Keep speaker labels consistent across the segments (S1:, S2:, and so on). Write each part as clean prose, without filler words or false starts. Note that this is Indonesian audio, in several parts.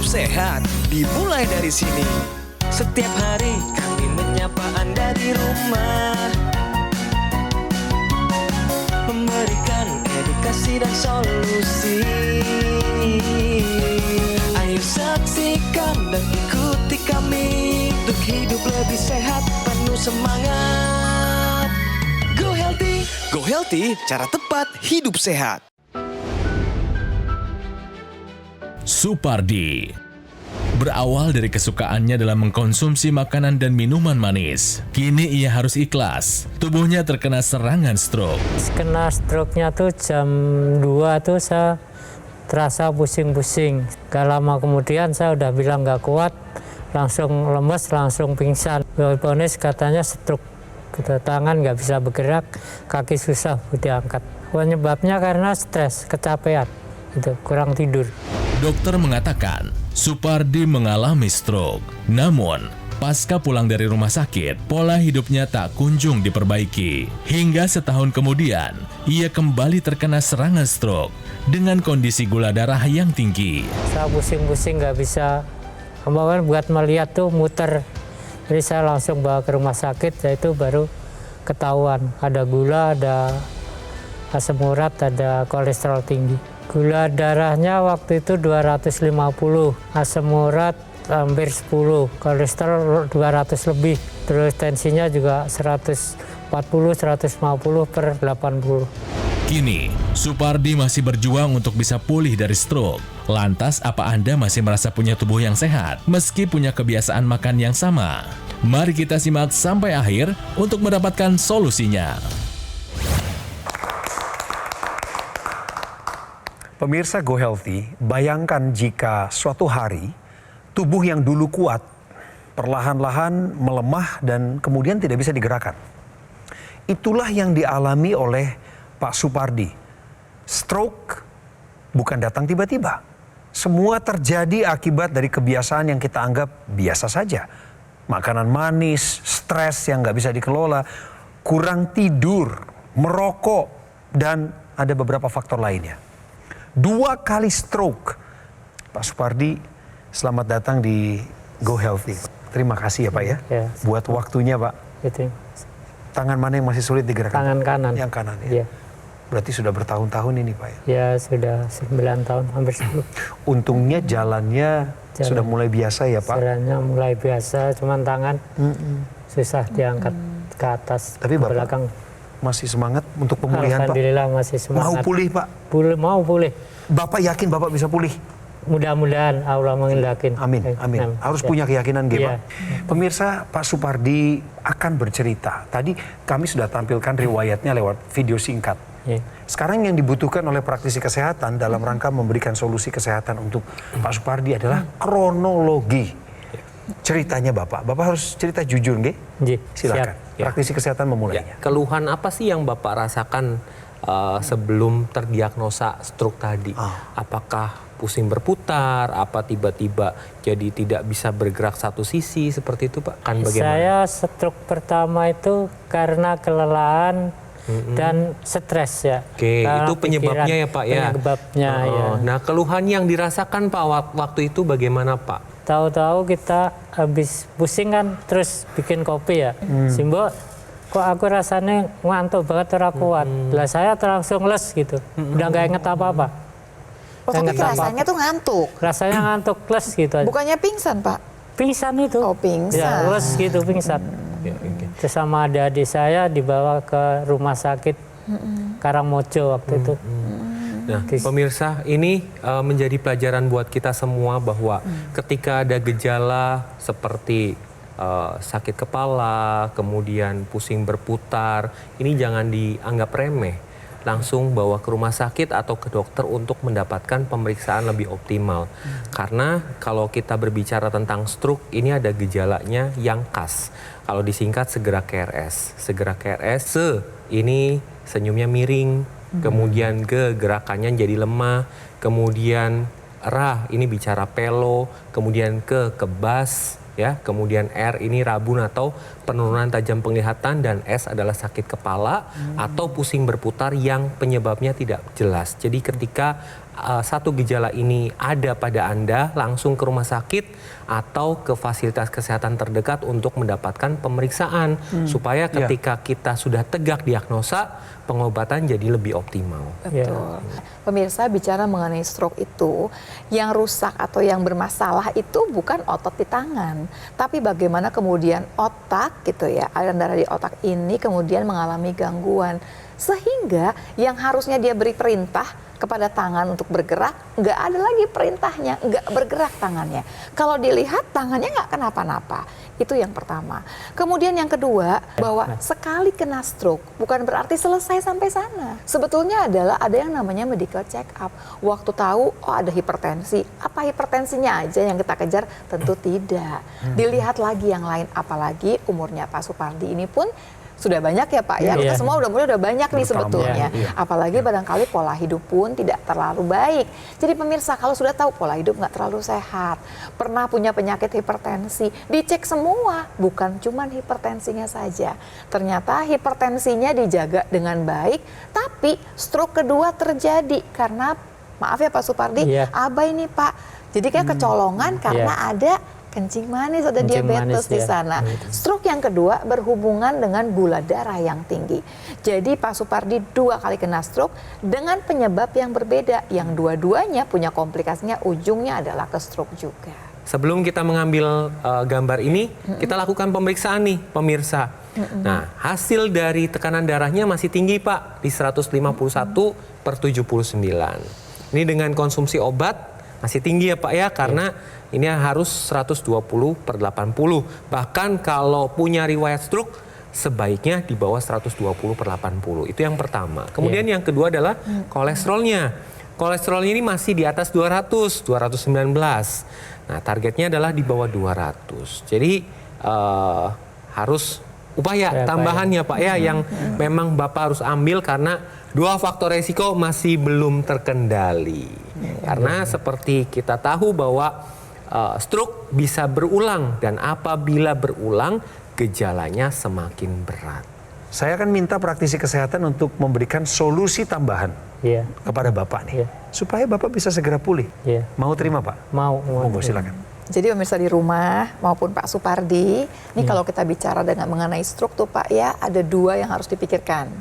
S1: sehat dimulai dari sini.
S2: Setiap hari kami menyapa Anda di rumah, memberikan edukasi dan solusi. Ayo saksikan dan ikuti kami untuk hidup lebih sehat, penuh semangat.
S1: Go Healthy. Go Healthy, cara tepat hidup sehat.
S3: Supardi berawal dari kesukaannya dalam mengkonsumsi makanan dan minuman manis. Kini ia harus ikhlas. Tubuhnya terkena serangan stroke.
S4: Kena stroke-nya tuh jam 2 tuh saya terasa pusing-pusing. Gak lama kemudian saya udah bilang gak kuat, langsung lemes, langsung pingsan. Ponis katanya stroke. Tangan gak bisa bergerak, kaki susah diangkat. Penyebabnya karena stres, kecapean, kurang tidur.
S3: Dokter mengatakan Supardi mengalami stroke. Namun, pasca pulang dari rumah sakit, pola hidupnya tak kunjung diperbaiki. Hingga setahun kemudian, ia kembali terkena serangan stroke dengan kondisi gula darah yang tinggi.
S4: Saya pusing-pusing nggak bisa, kemauan buat melihat tuh muter. Jadi saya langsung bawa ke rumah sakit, yaitu baru ketahuan ada gula, ada asam urat, ada kolesterol tinggi. Gula darahnya waktu itu 250, asam urat hampir 10, kolesterol 200 lebih. Terus tensinya juga 140, 150 per 80.
S3: Kini, Supardi masih berjuang untuk bisa pulih dari stroke. Lantas, apa Anda masih merasa punya tubuh yang sehat meski punya kebiasaan makan yang sama? Mari kita simak sampai akhir untuk mendapatkan solusinya.
S5: Pemirsa Go Healthy, bayangkan jika suatu hari tubuh yang dulu kuat perlahan-lahan melemah dan kemudian tidak bisa digerakkan. Itulah yang dialami oleh Pak Supardi. Stroke bukan datang tiba-tiba. Semua terjadi akibat dari kebiasaan yang kita anggap biasa saja. Makanan manis, stres yang nggak bisa dikelola, kurang tidur, merokok, dan ada beberapa faktor lainnya. 2 kali stroke. Pak Supardi, selamat datang di Go Healthy. Terima kasih ya Pak ya, buat waktunya Pak.
S4: Itu.
S5: Tangan mana yang masih sulit digerakkan?
S4: Tangan kanan.
S5: Yang kanan ya. Berarti sudah bertahun-tahun ini Pak ya?
S4: Ya sudah 9 tahun, hampir 10.
S5: Untungnya jalannya sudah mulai biasa ya Pak?
S4: Jalannya mulai biasa, cuman tangan susah diangkat ke atas,
S5: tapi
S4: ke
S5: Bapak
S4: belakang.
S5: Masih semangat untuk pemulihan Pak?
S4: Alhamdulillah masih semangat.
S5: Mau pulih Pak?
S4: Mau pulih.
S5: Bapak yakin Bapak bisa pulih?
S4: Mudah-mudahan Allah mengendaki.
S5: Amin, amin. Harus punya keyakinan gitu Pak. Pemirsa, Pak Supardi akan bercerita. Tadi kami sudah tampilkan riwayatnya lewat video singkat. Sekarang yang dibutuhkan oleh praktisi kesehatan dalam rangka memberikan solusi kesehatan untuk Pak Supardi adalah kronologi ceritanya Bapak. Bapak harus cerita jujur, nggih? Silakan. Praktisi kesehatan memulainya.
S6: Keluhan apa sih yang Bapak rasakan sebelum terdiagnosa stroke tadi? Apakah pusing berputar, apa tiba-tiba jadi tidak bisa bergerak satu sisi seperti itu Pak? Kan bagaimana?
S4: Saya stroke pertama itu karena kelelahan dan stres ya.
S6: Oke, itu penyebabnya ya Pak ya?
S4: Penyebabnya ya.
S6: Nah, keluhan yang dirasakan Pak waktu itu bagaimana Pak?
S4: Tahu-tahu kita habis pusing kan terus bikin kopi ya. Simbo, kok aku rasanya ngantuk banget, ora kuat. Lah saya langsung les gitu. Udah nggak inget apa-apa.
S7: Oh, tapi rasanya tuh ngantuk.
S4: Rasanya ngantuk les gitu aja.
S7: Bukannya pingsan Pak?
S4: Pingsan itu.
S7: Oh, pingsan.
S4: Ya, les gitu pingsan. Terus sama adik saya dibawa ke rumah sakit Karangmojo waktu itu.
S6: Nah, pemirsa, ini menjadi pelajaran buat kita semua bahwa ketika ada gejala seperti sakit kepala, kemudian pusing berputar, ini jangan dianggap remeh. Langsung bawa ke rumah sakit atau ke dokter untuk mendapatkan pemeriksaan lebih optimal. Karena kalau kita berbicara tentang stroke, ini ada gejalanya yang khas. Kalau disingkat segera KRS. Segera KRS, ini senyumnya miring, kemudian gerakannya jadi lemah, kemudian RA ini bicara pelo, kemudian kebas, ya, kemudian R ini rabun atau penurunan tajam penglihatan, dan S adalah sakit kepala atau pusing berputar yang penyebabnya tidak jelas. Jadi ketika satu gejala ini ada pada Anda, langsung ke rumah sakit atau ke fasilitas kesehatan terdekat untuk mendapatkan pemeriksaan supaya ketika kita sudah tegak diagnosa, pengobatan jadi lebih optimal.
S7: Betul. Pemirsa, bicara mengenai stroke itu, yang rusak atau yang bermasalah itu bukan otot di tangan, tapi bagaimana kemudian otak gitu ya, aliran darah di otak ini kemudian mengalami gangguan. Sehingga yang harusnya dia beri perintah kepada tangan untuk bergerak, nggak ada lagi perintahnya, nggak bergerak tangannya. Kalau dilihat tangannya nggak kenapa-napa. Itu yang pertama. Kemudian yang kedua, bahwa sekali kena stroke bukan berarti selesai sampai sana. Sebetulnya adalah ada yang namanya medical check up. Waktu tahu, oh ada hipertensi, apa hipertensinya aja yang kita kejar? Tentu tidak. Dilihat lagi yang lain, apalagi umurnya Pak Supardi ini pun sudah banyak ya Pak ya, kita semua udah banyak nih sebetulnya. Apalagi barangkali pola hidup pun tidak terlalu baik. Jadi pemirsa, kalau sudah tahu pola hidup nggak terlalu sehat, pernah punya penyakit hipertensi, dicek semua, bukan cuman hipertensinya saja. Ternyata hipertensinya dijaga dengan baik, tapi stroke kedua terjadi karena, maaf ya Pak Supardi, abai nih Pak. Jadi kayak kecolongan karena ada kencing manis, ada diabetes di sana. Stroke yang kedua berhubungan dengan gula darah yang tinggi. Jadi Pak Supardi 2 kali kena stroke dengan penyebab yang berbeda. Yang dua-duanya punya komplikasinya, ujungnya adalah ke stroke juga.
S6: Sebelum kita mengambil gambar ini, kita lakukan pemeriksaan nih pemirsa. Nah, hasil dari tekanan darahnya masih tinggi Pak, di 151/79. Ini dengan konsumsi obat masih tinggi ya Pak ya, karena ini harus 120/80. Bahkan kalau punya riwayat stroke, sebaiknya di bawah 120/80. Itu yang pertama. Kemudian yang kedua adalah kolesterolnya. Kolesterol ini masih di atas 200, 219. Nah, targetnya adalah di bawah 200. Jadi harus upaya tambahannya Pak ya, yang memang Bapak harus ambil karena 2 faktor resiko masih belum terkendali. Karena seperti kita tahu bahwa stroke bisa berulang, dan apabila berulang gejalanya semakin berat.
S5: Saya akan minta praktisi kesehatan untuk memberikan solusi tambahan kepada Bapak nih, supaya Bapak bisa segera pulih. Mau terima Pak?
S4: Mau.
S5: Monggo silakan.
S7: Jadi pemirsa di rumah maupun Pak Supardi, ini kalau kita bicara dengan mengenai stroke tuh Pak ya, ada 2 yang harus dipikirkan.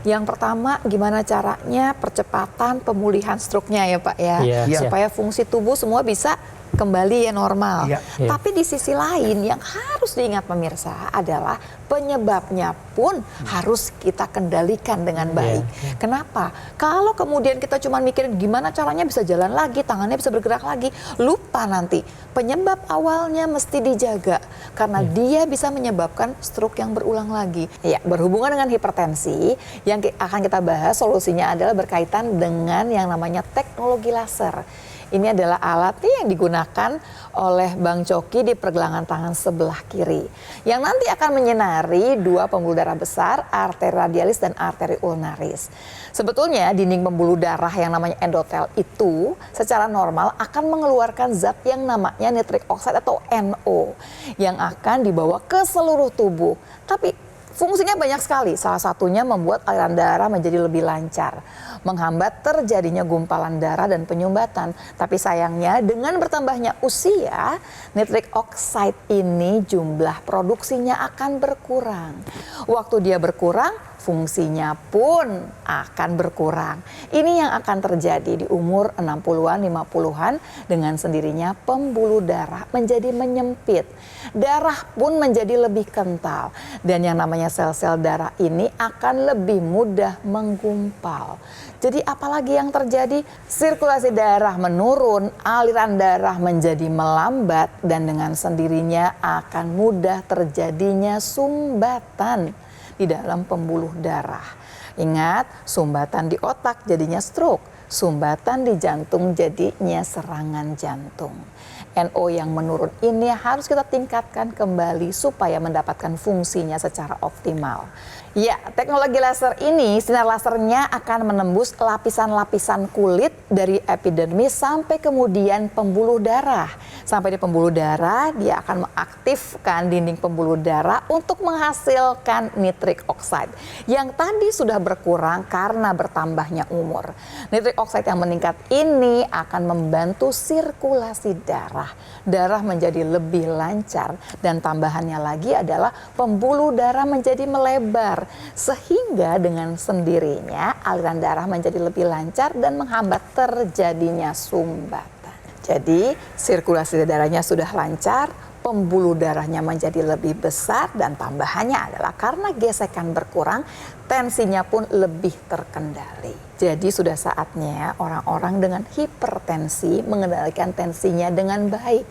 S7: Yang pertama, gimana caranya percepatan pemulihan stroke-nya ya Pak ya, supaya fungsi tubuh semua bisa kembali ya normal. Tapi di sisi lain yang harus diingat pemirsa adalah penyebabnya pun harus kita kendalikan dengan baik. Kenapa? Kalau kemudian kita cuma mikirin gimana caranya bisa jalan lagi, tangannya bisa bergerak lagi, lupa nanti penyebab awalnya mesti dijaga karena dia bisa menyebabkan stroke yang berulang lagi. Ya, berhubungan dengan hipertensi, yang akan kita bahas solusinya adalah berkaitan dengan yang namanya teknologi laser. Ini adalah alat yang digunakan oleh Bang Coki di pergelangan tangan sebelah kiri, yang nanti akan menyinari 2 pembuluh darah besar, arteri radialis dan arteri ulnaris. Sebetulnya dinding pembuluh darah yang namanya endotel itu secara normal akan mengeluarkan zat yang namanya nitric oxide atau NO yang akan dibawa ke seluruh tubuh. Tapi fungsinya banyak sekali, salah satunya membuat aliran darah menjadi lebih lancar, menghambat terjadinya gumpalan darah dan penyumbatan. Tapi sayangnya dengan bertambahnya usia, nitric oxide ini jumlah produksinya akan berkurang. Waktu dia berkurang, fungsinya pun akan berkurang. Ini yang akan terjadi di umur 60-an, 50-an, dengan sendirinya pembuluh darah menjadi menyempit. Darah pun menjadi lebih kental, dan yang namanya sel-sel darah ini akan lebih mudah menggumpal. Jadi apalagi yang terjadi? Sirkulasi darah menurun, aliran darah menjadi melambat, dan dengan sendirinya akan mudah terjadinya sumbatan di dalam pembuluh darah. Ingat, sumbatan di otak jadinya stroke, sumbatan di jantung jadinya serangan jantung. NO yang menurun ini harus kita tingkatkan kembali supaya mendapatkan fungsinya secara optimal. Ya, teknologi laser ini, sinar lasernya akan menembus lapisan-lapisan kulit dari epidermis sampai kemudian pembuluh darah. Sampai di pembuluh darah, dia akan mengaktifkan dinding pembuluh darah untuk menghasilkan nitric oxide yang tadi sudah berkurang karena bertambahnya umur. Nitric oxide yang meningkat ini akan membantu sirkulasi darah. Darah menjadi lebih lancar dan tambahannya lagi adalah pembuluh darah menjadi melebar sehingga dengan sendirinya aliran darah menjadi lebih lancar dan menghambat terjadinya sumbatan. Jadi sirkulasi darahnya sudah lancar, pembuluh darahnya menjadi lebih besar dan tambahannya adalah karena gesekan berkurang, tensinya pun lebih terkendali. Jadi sudah saatnya orang-orang dengan hipertensi mengendalikan tensinya dengan baik.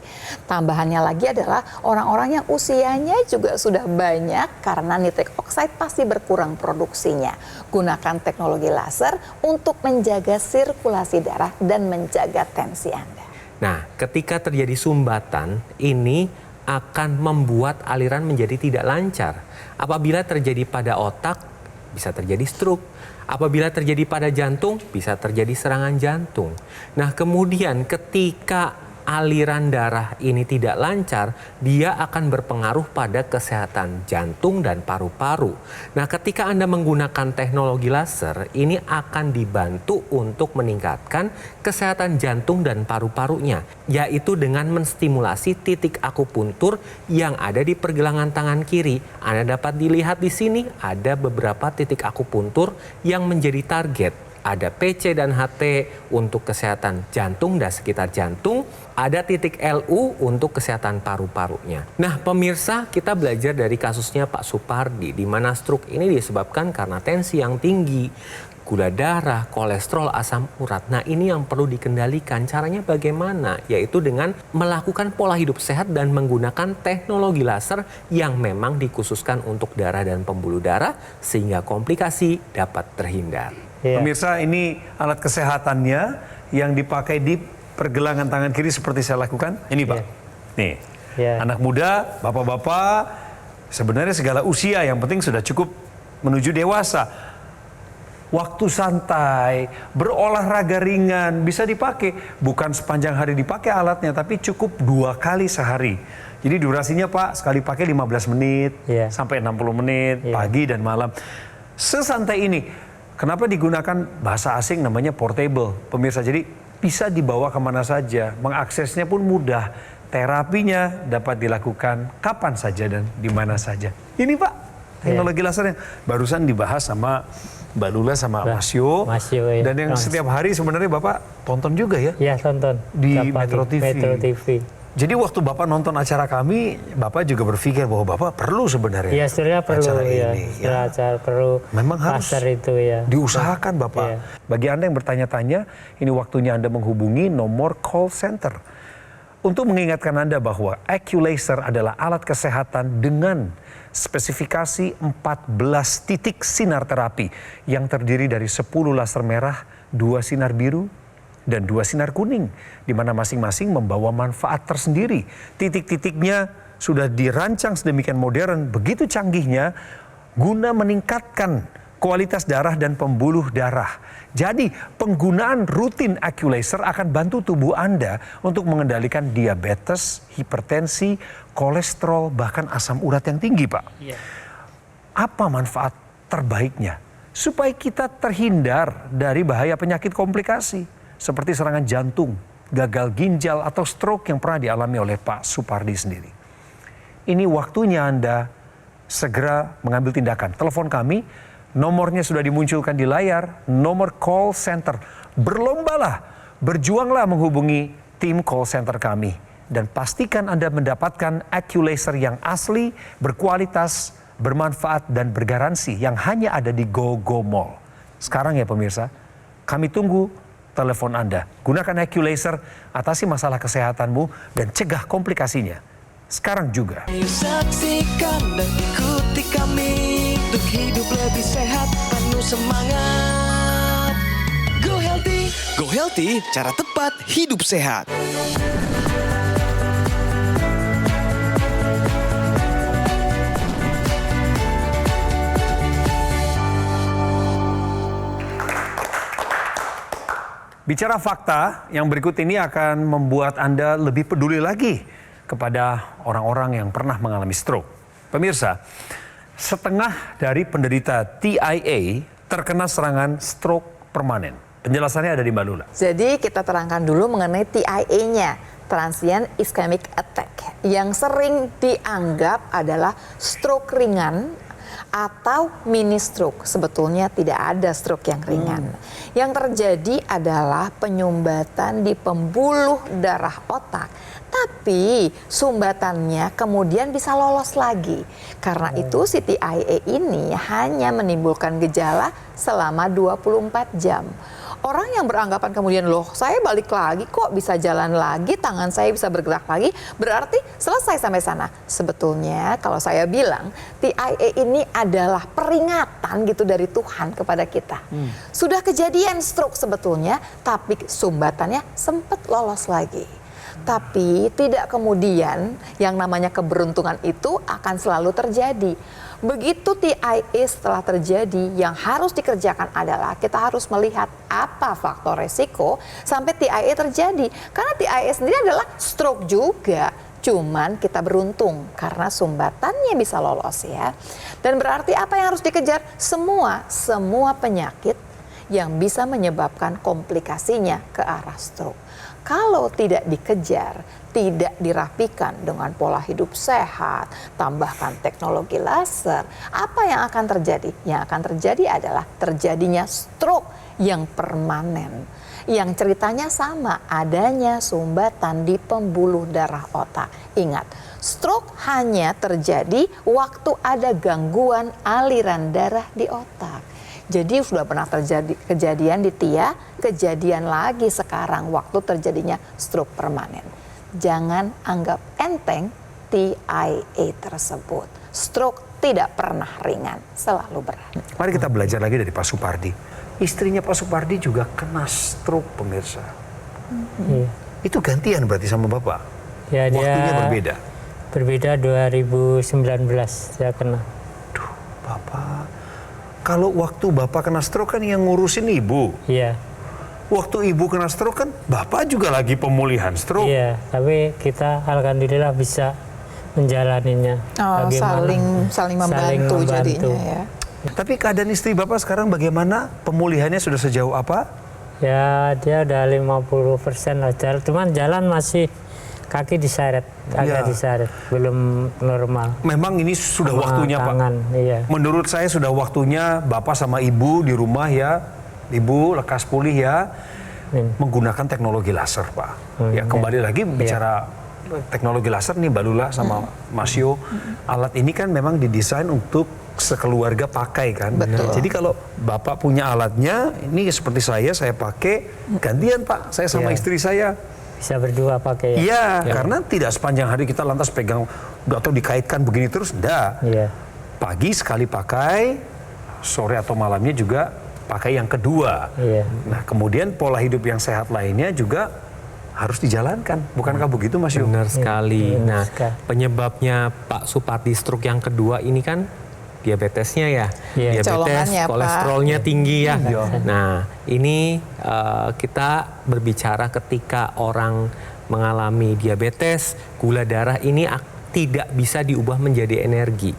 S7: Tambahannya lagi adalah orang-orang yang usianya juga sudah banyak karena nitric oxide pasti berkurang produksinya. Gunakan teknologi laser untuk menjaga sirkulasi darah dan menjaga tensi Anda.
S6: Nah, ketika terjadi sumbatan, ini akan membuat aliran menjadi tidak lancar. Apabila terjadi pada otak, bisa terjadi stroke. Apabila terjadi pada jantung, bisa terjadi serangan jantung. Nah, kemudian ketika aliran darah ini tidak lancar, dia akan berpengaruh pada kesehatan jantung dan paru-paru. Nah, ketika Anda menggunakan teknologi laser, ini akan dibantu untuk meningkatkan kesehatan jantung dan paru-parunya, yaitu dengan menstimulasi titik akupuntur yang ada di pergelangan tangan kiri. Anda dapat dilihat di sini ada beberapa titik akupuntur yang menjadi target. Ada PC dan HT untuk kesehatan jantung dan sekitar jantung. Ada titik LU untuk kesehatan paru-parunya. Nah, pemirsa, kita belajar dari kasusnya Pak Supardi, di mana stroke ini disebabkan karena tensi yang tinggi, gula darah, kolesterol, asam urat. Nah, ini yang perlu dikendalikan. Caranya bagaimana? Yaitu dengan melakukan pola hidup sehat dan menggunakan teknologi laser yang memang dikhususkan untuk darah dan pembuluh darah, sehingga komplikasi dapat terhindar.
S5: Pemirsa, ini alat kesehatannya yang dipakai di pergelangan tangan kiri seperti saya lakukan. Ini Pak, nih anak muda, bapak-bapak, sebenarnya segala usia yang penting sudah cukup menuju dewasa. Waktu santai, berolahraga ringan bisa dipakai. Bukan sepanjang hari dipakai alatnya, tapi cukup 2 kali sehari. Jadi durasinya Pak, sekali pakai 15 menit sampai 60 menit, pagi dan malam. Sesantai ini. Kenapa digunakan bahasa asing namanya portable, pemirsa? Jadi bisa dibawa kemana saja, mengaksesnya pun mudah. Terapinya dapat dilakukan kapan saja dan di mana saja. Ini Pak, teknologi laser yang barusan dibahas sama Mbak Lula sama Mas Yo. Dan yang setiap hari sebenarnya Bapak tonton juga ya?
S4: Iya, tonton.
S5: Di Metro TV.
S4: Metro TV.
S5: Jadi waktu Bapak nonton acara kami, Bapak juga berpikir bahwa Bapak perlu sebenarnya.
S4: Iya, sebenarnya perlu
S5: acara
S4: ya.
S5: ini.
S4: Acara perlu.
S5: Memang harus
S4: itu ya.
S5: diusahakan Bapak. Bagi Anda yang bertanya-tanya, ini waktunya Anda menghubungi nomor call center. Untuk mengingatkan Anda bahwa AccuLaser adalah alat kesehatan dengan spesifikasi 14 titik sinar terapi yang terdiri dari 10 laser merah, 2 sinar biru, dan 2 sinar kuning, di mana masing-masing membawa manfaat tersendiri. Titik-titiknya sudah dirancang sedemikian modern, begitu canggihnya, guna meningkatkan kualitas darah dan pembuluh darah. Jadi penggunaan rutin AccuLaser akan bantu tubuh Anda untuk mengendalikan diabetes, hipertensi, kolesterol, bahkan asam urat yang tinggi, Pak. Apa manfaat terbaiknya? Supaya kita terhindar dari bahaya penyakit komplikasi, seperti serangan jantung, gagal ginjal, atau stroke yang pernah dialami oleh Pak Supardi sendiri. Ini waktunya Anda segera mengambil tindakan. Telepon kami, nomornya sudah dimunculkan di layar, nomor call center. Berlombalah, berjuanglah menghubungi tim call center kami. Dan pastikan Anda mendapatkan AccuLaser yang asli, berkualitas, bermanfaat, dan bergaransi yang hanya ada di GoGo Mall. Sekarang ya pemirsa, kami tunggu telepon Anda. Gunakan AccuLaser, atasi masalah kesehatanmu, dan cegah komplikasinya. Sekarang juga.
S2: Saksikan dan ikuti kami untuk hidup lebih sehat, penuh semangat.
S1: Go Healthy. Go Healthy, cara tepat hidup sehat.
S5: bicara fakta, yang berikut ini akan membuat Anda lebih peduli lagi kepada orang-orang yang pernah mengalami stroke. Pemirsa, setengah dari penderita TIA terkena serangan stroke permanen. Penjelasannya ada di Mbak Lula.
S7: Jadi kita terangkan dulu mengenai TIA-nya, Transient Ischemic Attack, yang sering dianggap adalah stroke ringan atau mini stroke. Sebetulnya tidak ada stroke yang ringan. Yang terjadi adalah penyumbatan di pembuluh darah otak. Tapi sumbatannya kemudian bisa lolos lagi. Karena itu si TIA ini hanya menimbulkan gejala selama 24 jam. Orang yang beranggapan kemudian, loh saya balik lagi kok, bisa jalan lagi, tangan saya bisa bergerak lagi, berarti selesai sampai sana. Sebetulnya kalau saya bilang TIA ini adalah peringatan gitu dari Tuhan kepada kita. Sudah kejadian stroke sebetulnya, tapi sumbatannya sempat lolos lagi. Tapi tidak kemudian yang namanya keberuntungan itu akan selalu terjadi. Begitu TIA setelah terjadi, yang harus dikerjakan adalah kita harus melihat apa faktor resiko sampai TIA terjadi. Karena TIA sendiri adalah stroke juga. Cuman kita beruntung karena sumbatannya bisa lolos ya. Dan berarti apa yang harus dikejar? Semua penyakit yang bisa menyebabkan komplikasinya ke arah stroke. Kalau tidak dikejar, tidak dirapikan dengan pola hidup sehat, tambahkan teknologi laser, apa yang akan terjadi? Yang akan terjadi adalah terjadinya stroke yang permanen. Yang ceritanya sama, adanya sumbatan di pembuluh darah otak. Ingat, stroke hanya terjadi waktu ada gangguan aliran darah di otak. Jadi sudah pernah terjadi kejadian di Tia, kejadian lagi sekarang waktu terjadinya stroke permanen. Jangan anggap enteng TIA tersebut. Stroke tidak pernah ringan, selalu berat.
S5: Mari kita belajar lagi dari Pak Supardi. Istrinya Pak Supardi juga kena stroke, pemirsa. Itu gantian berarti sama Bapak?
S4: Ya,
S5: waktunya
S4: dia
S5: berbeda?
S4: Berbeda 2019 saya kena.
S5: Duh, Bapak. Kalau waktu Bapak kena stroke kan yang ngurusin Ibu.
S4: Iya.
S5: Waktu Ibu kena stroke kan Bapak juga lagi pemulihan stroke.
S4: Iya, tapi kita alhamdulillah bisa menjalaninya.
S7: Oh, saling membantu jadinya ya.
S5: Tapi keadaan istri Bapak sekarang bagaimana? Pemulihannya sudah sejauh apa?
S4: Ya, dia udah 50% lah. Cuman jalan masih kaki diseret, agak diseret, belum normal.
S5: Memang ini sudah
S4: sama
S5: waktunya
S4: tangan,
S5: Pak.
S4: Iya.
S5: Menurut saya sudah waktunya Bapak sama Ibu di rumah ya, Ibu lekas pulih ya, menggunakan teknologi laser Pak. Ya kembali lagi bicara teknologi laser nih Mbak Lula sama Mas Yo. Alat ini kan memang didesain untuk sekeluarga pakai kan.
S7: Betul.
S5: Jadi kalau Bapak punya alatnya, ini seperti saya pakai, gantian Pak, saya sama istri saya.
S4: Bisa berdua pakai ya?
S5: Iya, karena tidak sepanjang hari kita lantas pegang atau dikaitkan begini terus, enggak.
S4: Iya.
S5: Pagi sekali pakai, sore atau malamnya juga pakai yang kedua.
S4: Iya.
S5: Nah, kemudian pola hidup yang sehat lainnya juga harus dijalankan. Bukankah begitu, Mas Yu?
S6: Benar sekali.
S4: Benar
S6: Nah,
S4: sekali.
S6: penyebabnya Pak Supardi stroke yang kedua ini kan diabetesnya ya.
S4: Iya.
S6: Diabetes,
S7: Colongannya, Pak.
S6: kolesterolnya tinggi ya. Nah, ini kita berbicara ketika orang mengalami diabetes, gula darah ini tidak bisa diubah menjadi energi.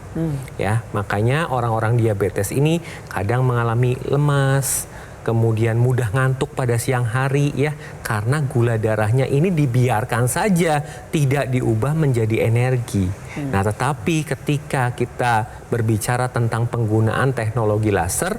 S6: Ya, makanya orang-orang diabetes ini kadang mengalami lemas, kemudian mudah ngantuk pada siang hari ya, karena gula darahnya ini dibiarkan saja tidak diubah menjadi energi. Nah, tetapi ketika kita berbicara tentang penggunaan teknologi laser,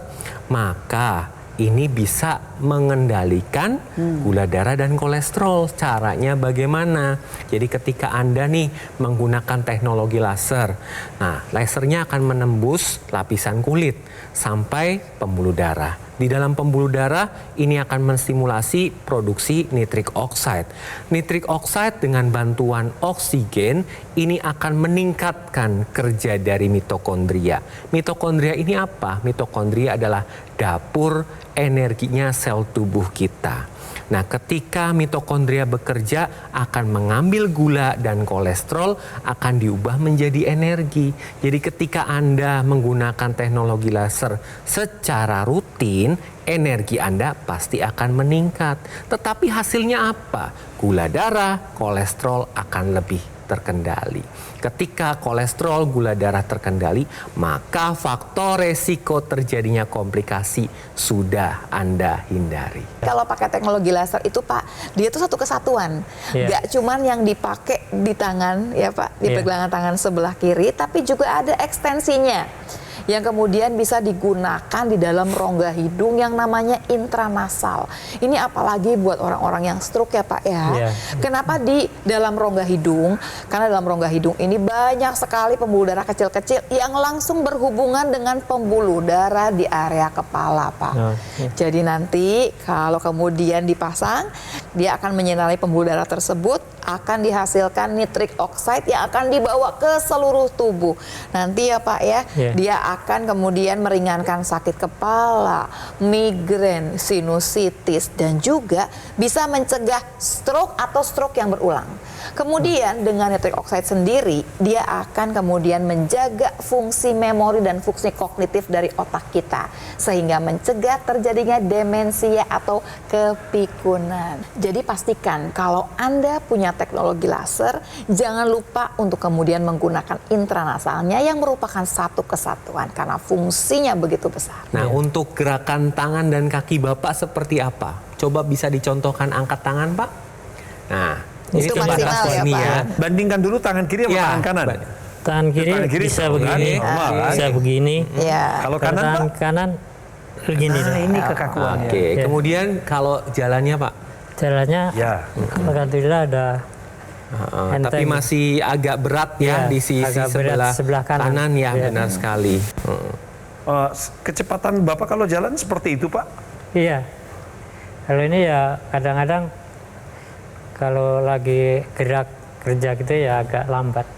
S6: maka ini bisa mengendalikan gula darah dan kolesterol. Caranya bagaimana? Jadi ketika Anda nih menggunakan teknologi laser, nah lasernya akan menembus lapisan kulit sampai pembuluh darah. Di dalam pembuluh darah ini akan menstimulasi produksi nitrik oxide. Nitrik oxide dengan bantuan oksigen ini akan meningkatkan kerja dari mitokondria. Mitokondria ini apa? Mitokondria adalah dapur energinya sel tubuh kita. Nah, ketika mitokondria bekerja akan mengambil gula dan kolesterol akan diubah menjadi energi. Jadi ketika Anda menggunakan teknologi laser secara rutin, energi Anda pasti akan meningkat. Tetapi hasilnya apa? Gula darah, kolesterol akan lebih terkendali. Ketika kolesterol, gula darah terkendali, maka faktor resiko terjadinya komplikasi sudah Anda hindari.
S7: Kalau pakai teknologi laser itu Pak, dia itu satu kesatuan. Gak cuman yang dipakai di tangan ya Pak, di pergelangan tangan sebelah kiri, tapi juga ada ekstensinya yang kemudian bisa digunakan di dalam rongga hidung yang namanya intranasal. Ini apalagi buat orang-orang yang stroke ya Pak ya. Kenapa di dalam rongga hidung? Karena dalam rongga hidung ini banyak sekali pembuluh darah kecil-kecil yang langsung berhubungan dengan pembuluh darah di area kepala Pak. Jadi nanti kalau kemudian dipasang, dia akan menyinari pembuluh darah tersebut, akan dihasilkan nitrik oxide yang akan dibawa ke seluruh tubuh. Nanti ya Pak ya, dia akan kemudian meringankan sakit kepala, migrain, sinusitis, dan juga bisa mencegah stroke atau stroke yang berulang. Kemudian dengan nitrik oxide sendiri, dia akan kemudian menjaga fungsi memori dan fungsi kognitif dari otak kita, sehingga mencegah terjadinya demensia atau kepikunan. Jadi pastikan kalau Anda punya teknologi laser, jangan lupa untuk kemudian menggunakan intranasalnya yang merupakan satu kesatuan karena fungsinya begitu besar.
S6: Nah, untuk gerakan tangan dan kaki Bapak seperti apa? Coba bisa dicontohkan angkat tangan, Pak. Nah, ini
S7: itu
S6: terbatas
S7: maksimal ya,
S6: ini
S7: Pak.
S6: ya.
S5: Bandingkan dulu tangan kiri sama tangan kanan.
S4: Tangan kiri bisa begini, bisa begini.
S5: Kalau kanan Pak?
S4: Kanan begini.
S5: Nah, ini kekakuannya.
S6: Oke, kemudian kalau jalannya Pak?
S4: Jalannya, alhamdulillah ada.
S6: Tapi masih agak berat ya di sisi sebelah kanan ya, benar sekali.
S5: Kecepatan Bapak kalau jalan seperti itu Pak?
S4: Iya. Kalau ini ya kadang-kadang kalau lagi gerak kerja gitu ya agak lambat.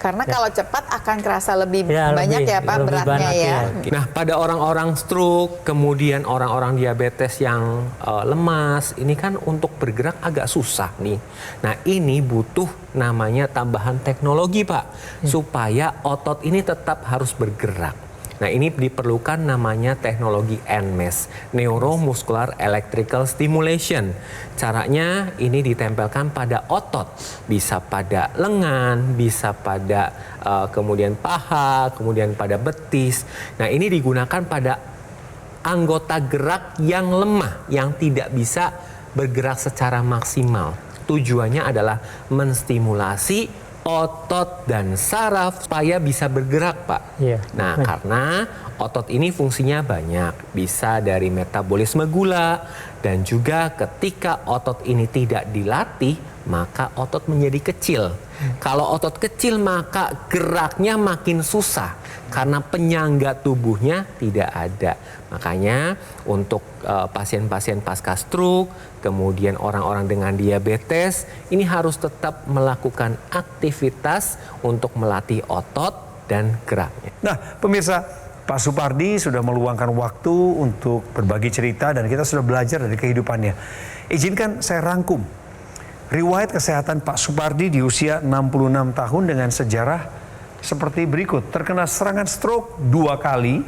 S7: Karena kalau cepat akan kerasa lebih banyak ya Pak beratnya ya.
S6: Nah, pada orang-orang stroke, kemudian orang-orang diabetes yang lemas, ini kan untuk bergerak agak susah nih. Nah, ini butuh namanya tambahan teknologi Pak, supaya otot ini tetap harus bergerak. Nah, ini diperlukan namanya teknologi NMES, Neuromuscular Electrical Stimulation. Caranya ini ditempelkan pada otot, bisa pada lengan, bisa pada kemudian paha, kemudian pada betis. Nah, ini digunakan pada anggota gerak yang lemah, yang tidak bisa bergerak secara maksimal. Tujuannya adalah menstimulasi otot dan saraf supaya bisa bergerak Pak. Nah, karena otot ini fungsinya banyak, bisa dari metabolisme gula, dan juga ketika otot ini tidak dilatih, maka otot menjadi kecil. Kalau otot kecil maka geraknya makin susah karena penyangga tubuhnya tidak ada. Makanya untuk pasien-pasien pasca stroke, kemudian orang-orang dengan diabetes, ini harus tetap melakukan aktivitas untuk melatih otot dan geraknya.
S5: Nah, pemirsa, Pak Supardi sudah meluangkan waktu untuk berbagi cerita dan kita sudah belajar dari kehidupannya. Izinkan saya rangkum riwayat kesehatan Pak Supardi di usia 66 tahun dengan sejarah seperti berikut. Terkena serangan stroke 2 kali,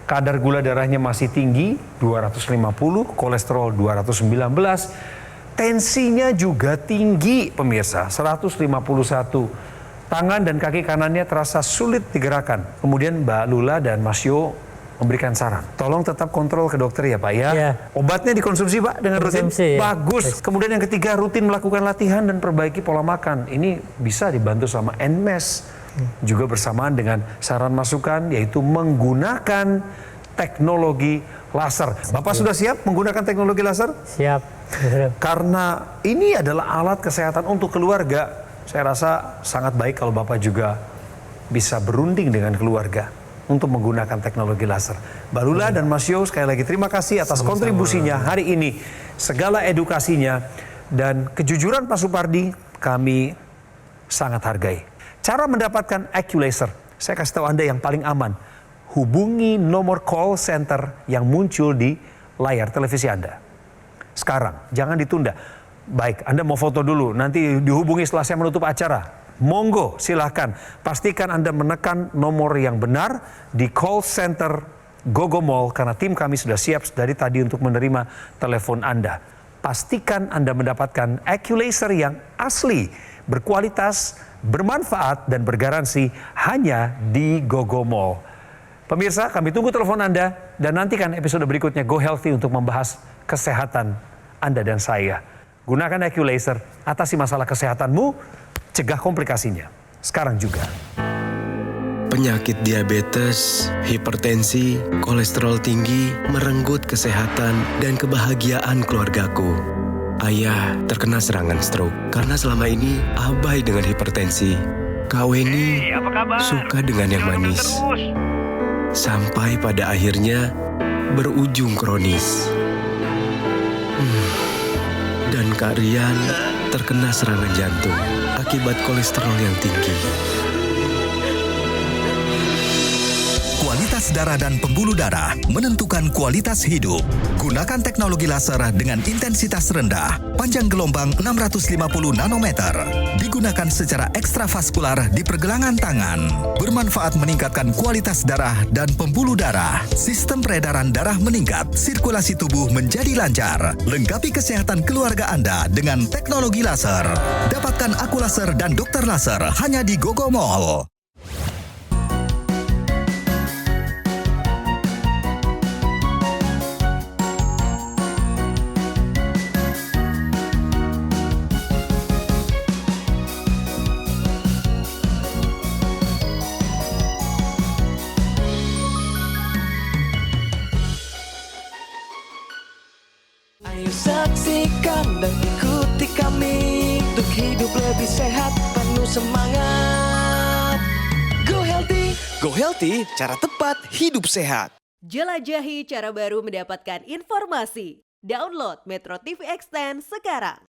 S5: kadar gula darahnya masih tinggi 250, kolesterol 219, tensinya juga tinggi pemirsa 151. Tangan dan kaki kanannya terasa sulit digerakkan. Kemudian Mbak Lula dan Mas Yo memberikan saran. Tolong tetap kontrol ke dokter ya Pak ya. Obatnya dikonsumsi Pak dengan rutin? Bagus. Kemudian yang ketiga, rutin melakukan latihan dan perbaiki pola makan. Ini bisa dibantu sama NMES. Juga bersamaan dengan saran masukan yaitu menggunakan teknologi laser. Bapak sudah siap menggunakan teknologi laser?
S4: Siap.
S5: Karena ini adalah alat kesehatan untuk keluarga. Saya rasa sangat baik kalau Bapak juga bisa berunding dengan keluarga untuk menggunakan teknologi laser. Mbak Lula dan Mas Yo, sekali lagi terima kasih atas kontribusinya hari ini. Segala edukasinya dan kejujuran Pak Supardi kami sangat hargai. Cara mendapatkan AccuLaser, saya kasih tahu Anda yang paling aman. Hubungi nomor call center yang muncul di layar televisi Anda. sekarang, jangan ditunda. Baik, Anda mau foto dulu, nanti dihubungi setelah saya menutup acara. Monggo, silahkan. Pastikan Anda menekan nomor yang benar di call center Gogo Mall karena tim kami sudah siap dari tadi untuk menerima telepon Anda. Pastikan Anda mendapatkan AccuLaser yang asli, berkualitas, bermanfaat, dan bergaransi hanya di Gogo Mall. Pemirsa, kami tunggu telepon Anda dan nantikan episode berikutnya Go Healthy untuk membahas kesehatan Anda dan saya. Gunakan AccuLaser, atasi masalah kesehatanmu, cegah komplikasinya. Sekarang juga.
S1: Penyakit diabetes, hipertensi, kolesterol tinggi merenggut kesehatan dan kebahagiaan keluargaku. Ayah terkena serangan stroke karena selama ini abai dengan hipertensi. Kak Weni suka dengan yang manis. Sampai pada akhirnya berujung kronis. Dan Kak Rian terkena serangan jantung akibat kolesterol yang tinggi.
S8: Kualitas darah dan pembuluh darah menentukan kualitas hidup. Gunakan teknologi laser dengan intensitas rendah, panjang gelombang 650 nanometer. Digunakan secara ekstravaskular di pergelangan tangan. Bermanfaat meningkatkan kualitas darah dan pembuluh darah. Sistem peredaran darah meningkat, sirkulasi tubuh menjadi lancar. Lengkapi kesehatan keluarga Anda dengan teknologi laser. Dapatkan Aku Laser dan Dokter Laser hanya di Gogo Mall.
S2: Ayo saksikan dan ikuti kami untuk hidup lebih sehat, penuh semangat. Go Healthy.
S1: Go Healthy, cara tepat hidup sehat.
S9: Jelajahi cara baru mendapatkan informasi. Download Metro TV Extend sekarang.